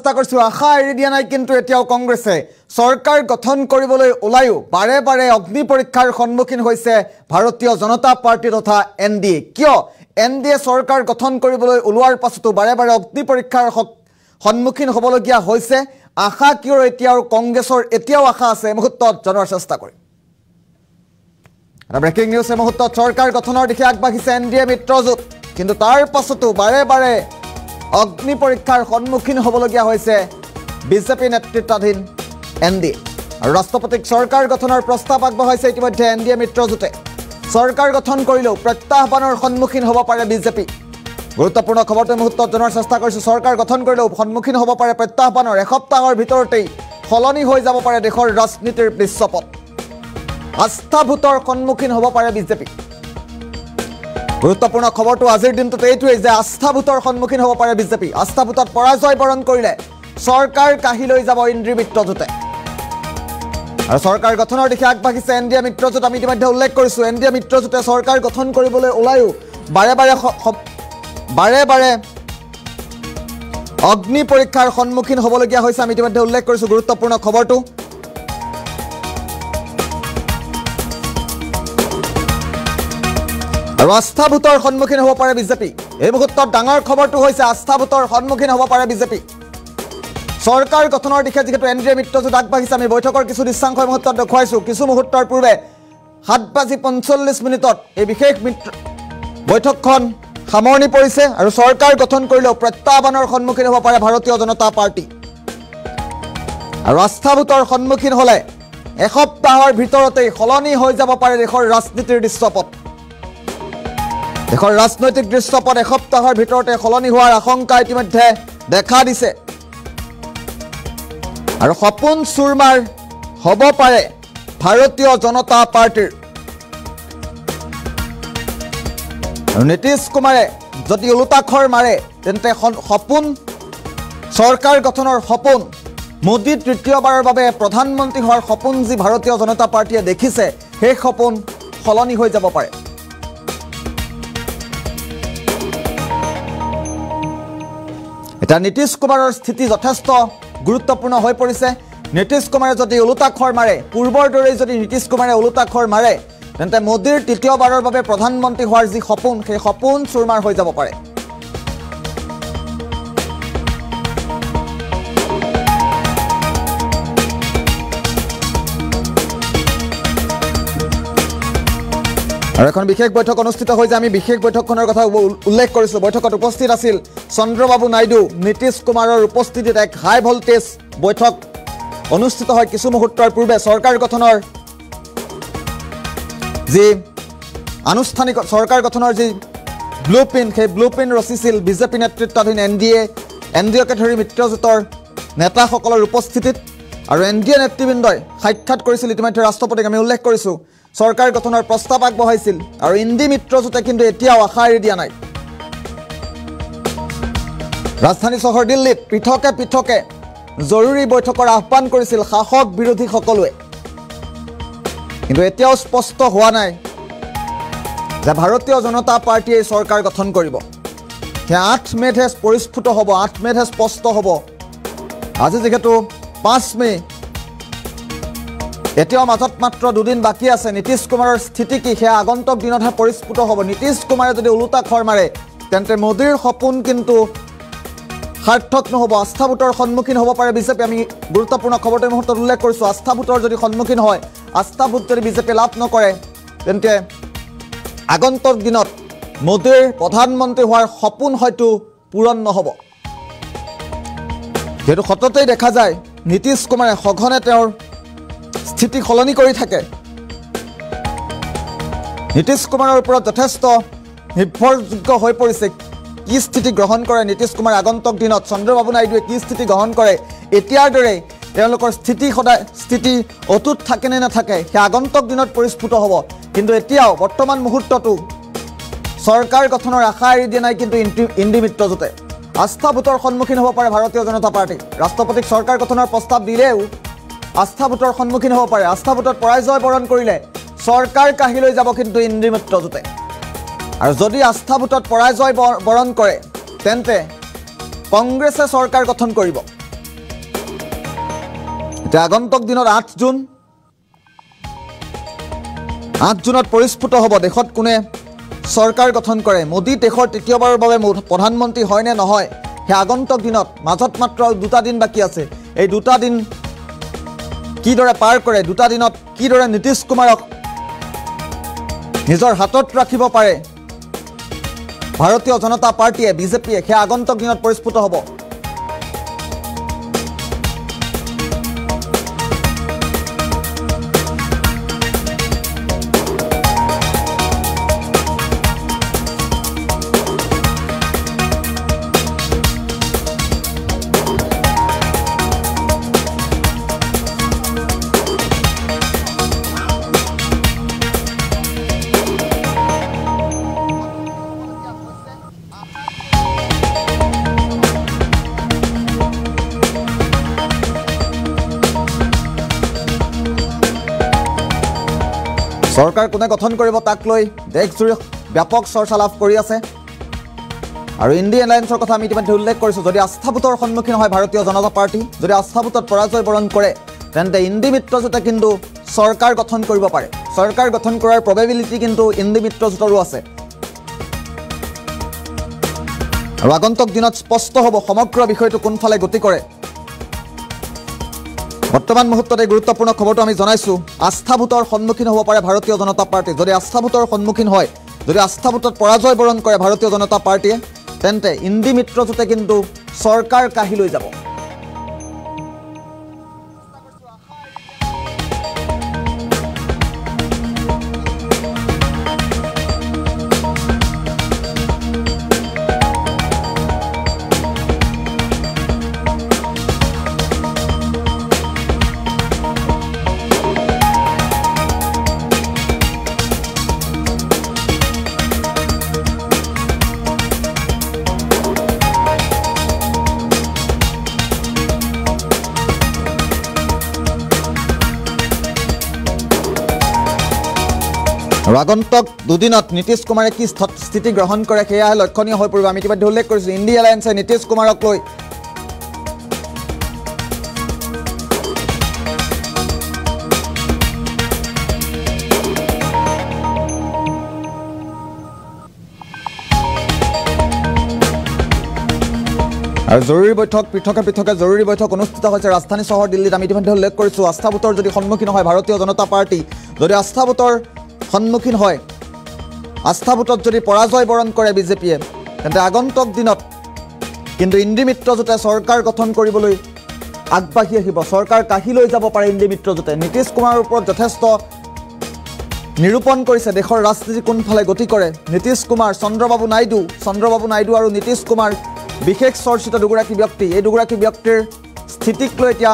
চেষ্টা কৰিছো আশা এৰি দিয়া নাই কিন্তু এতিয়াও কংগ্ৰেছে সৰকাৰ গঠন কৰিবলৈ ওলায়ো বাৰে বাৰে অগ্নি পৰীক্ষাৰ সন্মুখীন হৈছে ভাৰতীয় জনতা পাৰ্টি তথা এনডিএ কিয় এনডিএ সৰকাৰ গঠন কৰিবলৈ ওলোৱাৰ পাছতো বাৰে বাৰে অগ্নি পৰীক্ষাৰ সন্মুখীন হ'বলগীয়া হৈছে আশা কিয় এতিয়াও কংগ্ৰেছৰ এতিয়াও আশা আছে মুহূৰ্তত জনাৰ চেষ্টা কৰিম ব্ৰেকিং নিউজ মুহূৰ্তত সৰকাৰ গঠনৰ দিশে আগবাঢ়িছে এনডিএ মিত্ৰজোঁট কিন্তু তাৰ পাছতো বাৰে বাৰে অগ্নি পৰীক্ষাৰ সন্মুখীন হ'বলগীয়া হৈছে বিজেপি নেতৃত্বাধীন এনডিএ আৰু ৰাষ্ট্ৰপতিক সৰকাৰ গঠনৰ প্ৰস্তাৱ আগবঢ়াইছে ইতিমধ্যে এনডিএ মিত্ৰজোঁটে সৰকাৰ গঠন কৰিলেও প্ৰত্যাহ্বানৰ সন্মুখীন হ'ব পাৰে বিজেপি গুৰুত্বপূৰ্ণ খবৰটো মুহূৰ্তত জনাৰ চেষ্টা কৰিছো সৰকাৰ গঠন কৰিলেও সন্মুখীন হ'ব পাৰে প্ৰত্যাহ্বানৰ এসপ্তাহৰ ভিতৰতেই সলনি হৈ যাব পাৰে দেশৰ ৰাজনীতিৰ দৃশ্যপট আস্থা ভোটৰ সন্মুখীন হ'ব পাৰে বিজেপি গুৰুত্বপূৰ্ণ খবৰটো আজিৰ দিনটোত এইটোৱেই যে আস্থা ভোটৰ সন্মুখীন হ'ব পাৰে বিজেপি আস্থা ভোটত পৰাজয় বৰণ কৰিলে সৰকাৰ কাহি লৈ যাব ইন্দ্ৰী মিত্ৰজোঁটে আৰু সৰকাৰ গঠনৰ দিশে আগবাঢ়িছে এনডিএ মিত্ৰজোঁট আমি ইতিমধ্যে উল্লেখ কৰিছোঁ এনডিএ মিত্ৰজোঁটে সৰকাৰ গঠন কৰিবলৈ ওলায়ো বাৰে বাৰে অগ্নি পৰীক্ষাৰ সন্মুখীন হ'বলগীয়া হৈছে আমি ইতিমধ্যে উল্লেখ কৰিছোঁ গুৰুত্বপূৰ্ণ খবৰটো আৰু আস্থা ভোটৰ সন্মুখীন হ'ব পাৰে বিজেপি এই মুহূৰ্তত ডাঙৰ খবৰটো হৈছে আস্থা ভোটৰ সন্মুখীন হ'ব পাৰে বিজেপি সৰকাৰ গঠনৰ দিশে যিহেতু এনডিএ মিত্ৰজোঁট আগবাঢ়িছে আমি বৈঠকৰ কিছু দৃশ্যাংশ মুহূৰ্তত দেখুৱাইছোঁ কিছু মুহূৰ্তৰ পূৰ্বে 7:45 এই বিশেষ বৈঠকখন সামৰণি পৰিছে আৰু সৰকাৰ গঠন কৰিলেও প্ৰত্যাহ্বানৰ সন্মুখীন হ'ব পাৰে ভাৰতীয় জনতা পাৰ্টি আৰু আস্থা ভোটৰ সন্মুখীন হ'লে এসপ্তাহৰ ভিতৰতেই সলনি হৈ যাব পাৰে দেশৰ ৰাজনীতিৰ দৃশ্যপট দেশৰ ৰাজনৈতিক দৃশ্যপট এসপ্তাহৰ ভিতৰতে সলনি হোৱাৰ আশংকা ইতিমধ্যে দেখা দিছে আৰু সপোন চুৰমাৰ হ'ব পাৰে ভাৰতীয় জনতা পাৰ্টিৰ আৰু নীতিশ কুমাৰে যদি ওলোটাখৰ মাৰে তেন্তে সপোন সৰকাৰ গঠনৰ সপোন মোদী তৃতীয়বাৰৰ বাবে প্ৰধানমন্ত্ৰী হোৱাৰ সপোন যি ভাৰতীয় জনতা পাৰ্টিয়ে দেখিছে সেই সপোন সলনি হৈ যাব পাৰে এটা নীতিশ কুমাৰৰ স্থিতি যথেষ্ট গুৰুত্বপূৰ্ণ হৈ পৰিছে নীতিশ কুমাৰে যদি ওলোটাখৰ মাৰে পূৰ্বৰ দৰেই যদি নীতিশ কুমাৰে ওলোটাখৰ মাৰে তেন্তে মোদীৰ তৃতীয়বাৰৰ বাবে প্ৰধানমন্ত্ৰী হোৱাৰ যি সপোন সেই সপোন চুৰমাৰ হৈ যাব পাৰে আৰু এখন বিশেষ বৈঠক অনুষ্ঠিত হৈ যায় আমি বিশেষ বৈঠকখনৰ কথা উল্লেখ কৰিছোঁ বৈঠকত উপস্থিত আছিল চন্দ্ৰবাবু নাইডু নীতিশ কুমাৰৰ উপস্থিতিত এক হাই ভল্টেজ বৈঠক অনুষ্ঠিত হয় কিছু মুহূৰ্তৰ পূৰ্বে চৰকাৰ গঠনৰ যি আনুষ্ঠানিক চৰকাৰ গঠনৰ যি ব্লুপ্ৰিণ্ট সেই ব্লুপ্ৰিণ্ট ৰচিছিল বিজেপি নেতৃত্বাধীন এনডিএকে ধৰি মিত্ৰজোঁটৰ নেতাসকলৰ উপস্থিতিত আৰু এনডিএ নেতৃবৃন্দই সাক্ষাৎ কৰিছিল ইতিমধ্যে ৰাষ্ট্ৰপতিক আমি উল্লেখ কৰিছোঁ সৰকাৰ গঠনৰ প্ৰস্তাৱ আগবঢ়াইছিল আৰু ইন্দি মিত্ৰজোঁটে কিন্তু এতিয়াও আশা এৰি দিয়া নাই ৰাজধানী চহৰ দিল্লীত পৃথকে পৃথকে জৰুৰী বৈঠকৰ আহ্বান কৰিছিল শাসক বিৰোধী সকলোৱে কিন্তু এতিয়াও স্পষ্ট হোৱা নাই যে ভাৰতীয় জনতা পাৰ্টিয়ে সৰকাৰ গঠন কৰিব সেই 8 মে'তহে পৰিস্ফুট হ'ব 8 মে'তহে স্পষ্ট হ'ব আজি যিহেতু 5 মে' এতিয়াও মাজত মাত্ৰ দুদিন বাকী আছে নীতিশ কুমাৰৰ স্থিতি কি সেয়া আগন্তুক দিনতহে পৰিস্ফুট হ'ব নীতিশ কুমাৰে যদি ওলোটাখৰ মাৰে তেন্তে মোদীৰ সপোন কিন্তু সাৰ্থক নহ'ব আস্থা ভোটৰ সন্মুখীন হ'ব পাৰে বিজেপি আমি গুৰুত্বপূৰ্ণ খবৰটো মুহূৰ্তত উল্লেখ কৰিছোঁ আস্থা ভোটৰ যদি সন্মুখীন হয় আস্থা ভোট যদি বিজেপি লাভ নকৰে তেন্তে আগন্তুক দিনত মোদীৰ প্ৰধানমন্ত্ৰী হোৱাৰ সপোন হয়তো পূৰণ নহ'ব যিহেতু সততেই দেখা যায় নীতিশ কুমাৰে সঘনে তেওঁৰ স্থিতি সলনি কৰি থাকে নীতিশ কুমাৰৰ ওপৰত যথেষ্ট নিৰ্ভৰযোগ্য হৈ পৰিছে কি স্থিতি গ্ৰহণ কৰে নীতিশ কুমাৰ আগন্তুক দিনত চন্দ্ৰবাবু নাইডুৱে কি স্থিতি গ্ৰহণ কৰে এতিয়াৰ দৰে তেওঁলোকৰ স্থিতি অটুট থাকে নে নাথাকে সেই আগন্তুক দিনত পৰিস্ফুট হ'ব কিন্তু এতিয়াও বৰ্তমান মুহূৰ্ততো সৰকাৰ গঠনৰ আশা এৰি দিয়া নাই কিন্তু ইন্দি মিত্ৰজোঁটে আস্থা ভোটৰ সন্মুখীন হ'ব পাৰে ভাৰতীয় জনতা পাৰ্টি ৰাষ্ট্ৰপতিক সৰকাৰ গঠনৰ প্ৰস্তাৱ দিলেও আস্থা ভোটৰ সন্মুখীন হ'ব পাৰে আস্থা ভোটত পৰাজয় বৰণ কৰিলে সৰকাৰ কাহি লৈ যাব কিন্তু ইন্দি মিত্ৰজোঁটে আৰু যদি আস্থা ভোটত পৰাজয় বৰণ কৰে তেন্তে কংগ্ৰেছে সৰকাৰ গঠন কৰিব এতিয়া আগন্তুক দিনত 8 জুনত পৰিস্ফুট হ'ব দেশত কোনে চৰকাৰ গঠন কৰে মোদী দেশৰ তৃতীয়বাৰৰ বাবে প্ৰধানমন্ত্ৰী হয় নে নহয় হে আগন্তুক দিনত মাজত মাত্ৰ 2টা দিন বাকি আছে এই 2টা দিন কিদৰে পাৰ কৰে 2টা দিনত কিদৰে নীতিশ কুমাৰক নিজৰ হাতত ৰাখিব পাৰে ভাৰতীয় জনতা পাৰ্টিয়ে বিজেপিয়ে হে আগন্তুক দিনত পৰিস্ফুট হ'ব सरकार कोने गठन करिब ताक লৈ देशजुৰি ব্যাপক চৰ্চা লাভ কৰি আছে আৰু ইণ্ডিয়ান এলায়েন্সৰ কথা আমি ইতিমধ্যে উল্লেখ কৰিছো যদি আস্থাভোটৰ সন্মুখীন হয় ভাৰতীয় জনতা পাৰ্টি যদি আস্থাভোটত পৰাজয় বৰণ কৰে তেন্তে ইণ্ডি মিত্ৰজোঁটে কিন্তু চৰকাৰ গঠন কৰিব পাৰে চৰকাৰ গঠন কৰাৰ প্ৰবেবিলিটি কিন্তু ইণ্ডি মিত্ৰজোঁটৰো আছে আৰু আগন্তুক দিনত স্পষ্ট হ'ব সমগ্ৰ বিষয়টো কোনফালে গতি কৰে বৰ্তমান মুহূৰ্ততে গুৰুত্বপূৰ্ণ খবৰটো আমি জনাইছো আস্থাভোটৰ সন্মুখীন হ'ব পাৰে ভাৰতীয় জনতা পাৰ্টি যদি আস্থাভোটৰ সন্মুখীন হয় যদি আস্থাভোটত পৰাজয় বৰণ কৰে ভাৰতীয় জনতা পাৰ্টিয়ে তেন্তে ইণ্ডি মিত্ৰজোঁটে কিন্তু চৰকাৰ কাহি লৈ যাব আগন্তুক দুদিনত নীতিশ কুমাৰে কি স্থিতি গ্ৰহণ কৰে সেয়া লক্ষণীয় হৈ পৰিব আমি ইতিমধ্যে উল্লেখ কৰিছো ইণ্ডিয়া এলায়েন্সে নীতিশ কুমাৰক লৈ আৰু জৰুৰী বৈঠক পৃথকে জৰুৰী বৈঠক অনুষ্ঠিত হৈছে ৰাজধানী চহৰ দিল্লীত আমি ইতিমধ্যে উল্লেখ কৰিছো আস্থাভোটৰ যদি সন্মুখীন হয় ভাৰতীয় জনতা পাৰ্টি যদি আস্থাভোটৰ সন্মুখীন হয় আস্থাভোটত যদি পৰাজয় বৰণ কৰে বিজেপিয়ে তেন্তে আগন্তুক দিনত কিন্তু ইণ্ডি মিত্ৰজোঁটে চৰকাৰ গঠন কৰিবলৈ আগবাঢ়ি আহিব চৰকাৰ কাহি লৈ যাব পাৰে ইণ্ডি মিত্ৰজোঁটে নীতিশ কুমাৰৰ ওপৰত যথেষ্ট নিৰূপণ কৰিছে দেশৰ ৰাজনীতি কোনফালে গতি কৰে নীতিশ কুমাৰ চন্দ্ৰবাবু নাইডু আৰু নীতিশ কুমাৰ বিশেষ চৰ্চিত দুগৰাকী ব্যক্তি এই দুগৰাকী ব্যক্তিৰ স্থিতিক লৈ এতিয়া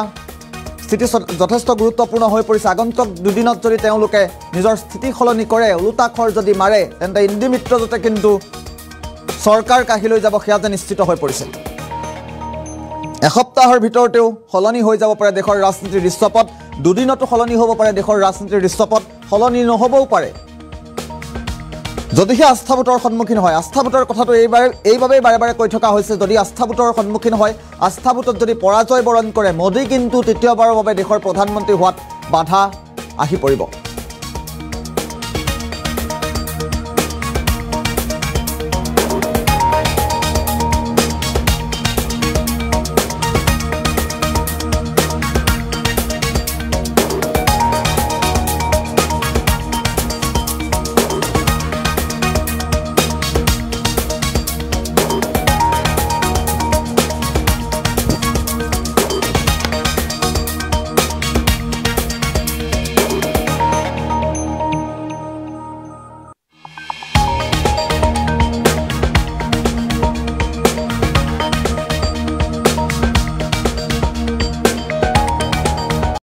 স্থিতি যথেষ্ট গুৰুত্বপূৰ্ণ হৈ পৰিছে আগন্তুক দুদিনত যদি তেওঁলোকে নিজৰ স্থিতি সলনি কৰে উলুটাখৰ যদি মাৰে তেন্তে ইণ্ডি মিত্ৰজোঁটে কিন্তু চৰকাৰ কাহি লৈ যাব সেয়া যে নিশ্চিত হৈ পৰিছে এসপ্তাহৰ ভিতৰতেও সলনি হৈ যাব পাৰে দেশৰ ৰাজনীতিৰ দৃশ্যপট দুদিনতো সলনি হ'ব পাৰে দেশৰ ৰাজনীতিৰ দৃশ্যপট সলনি নহ'বও পাৰে যদিহে আস্থাভোটৰ সন্মুখীন হয় আস্থাভোটৰ কথাটো এইবাবেই বাৰে বাৰে কৈ থকা হৈছে যদি আস্থাভোটৰ সন্মুখীন হয় আস্থাভোটত যদি পৰাজয় বৰণ কৰে মোদী কিন্তু তৃতীয়বাৰৰ বাবে দেশৰ প্ৰধানমন্ত্ৰী হোৱাত বাধা আহি পৰিব